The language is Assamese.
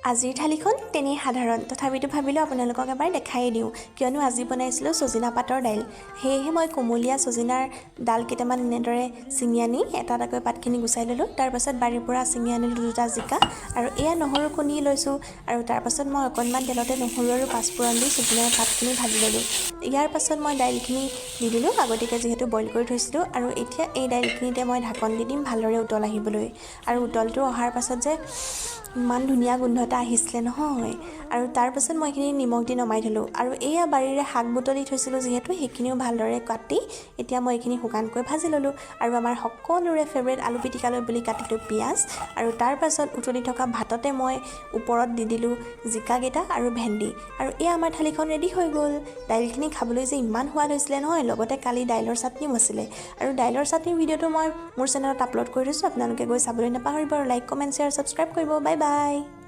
আজিৰ থালিখন তেনেই সাধাৰণ তথাপিতো ভাবিলোঁ আপোনালোকক এবাৰ দেখাই দিওঁ কিয়নো আজি বনাইছিলোঁ সজিনা পাতৰ দাইল সেয়েহে মই কোমলীয়া সজিনাৰ ডাল কেইটামান এনেদৰে ছিঙি আনি এটা এটাকৈ পাতখিনি গুচাই ল'লোঁ তাৰ পাছত বাৰীৰ পৰা ছিঙি আনিলোঁ দুটা জিকা আৰু এয়া নহৰু খুন্দি লৈছোঁ আৰু তাৰ পাছত মই অকণমান তেলতে নহৰু আৰু পাঁচফোৰণ দি সজিনাৰ পাতখিনি ভাজি ল'লোঁ ইয়াৰ পাছত মই দাইলখিনি দি দিলোঁ আগতীয়াকৈ যিহেতু বইল কৰি থৈছিলোঁ আৰু এতিয়া এই দাইলখিনিতে মই ঢাকন দি দিম ভালদৰে উতল আহিবলৈ আৰু উতলটো অহাৰ পাছত যে ইমান ধুনীয়া গোন্ধ এটা আহিছিলে নহয় আৰু তাৰ পাছত মই এইখিনি নিমখ দি নমাই থলোঁ আৰু এয়া বাৰীৰে শাক বুটলি থৈছিলোঁ যিহেতু সেইখিনিও ভালদৰে কাটি এতিয়া মই এইখিনি শুকানকৈ ভাজি ল'লোঁ আৰু আমাৰ সকলোৰে ফেভৰেট আলু পিটিকালৈ বুলি কাটিলোঁ পিঁয়াজ আৰু তাৰ পাছত উতলি থকা ভাততে মই ওপৰত দি দিলোঁ জিকাকেইটা আৰু ভেন্দি আৰু এয়া আমাৰ থালিখন ৰেডি হৈ গ'ল দাইলখিনি খাবলৈ যে ইমান সোৱাদ হৈছিলে নহয় লগতে কালি দাইলৰ চাটনিও আছিলে আৰু দাইলৰ চাটনিৰ ভিডিঅ'টো মই মোৰ চেনেলত আপলোড কৰি দিছোঁ আপোনালোকে গৈ চাবলৈ নাপাহৰিব আৰু লাইক কমেণ্ট শ্বেয়াৰ ছাবস্ক্ৰাইব কৰিব বাই বাই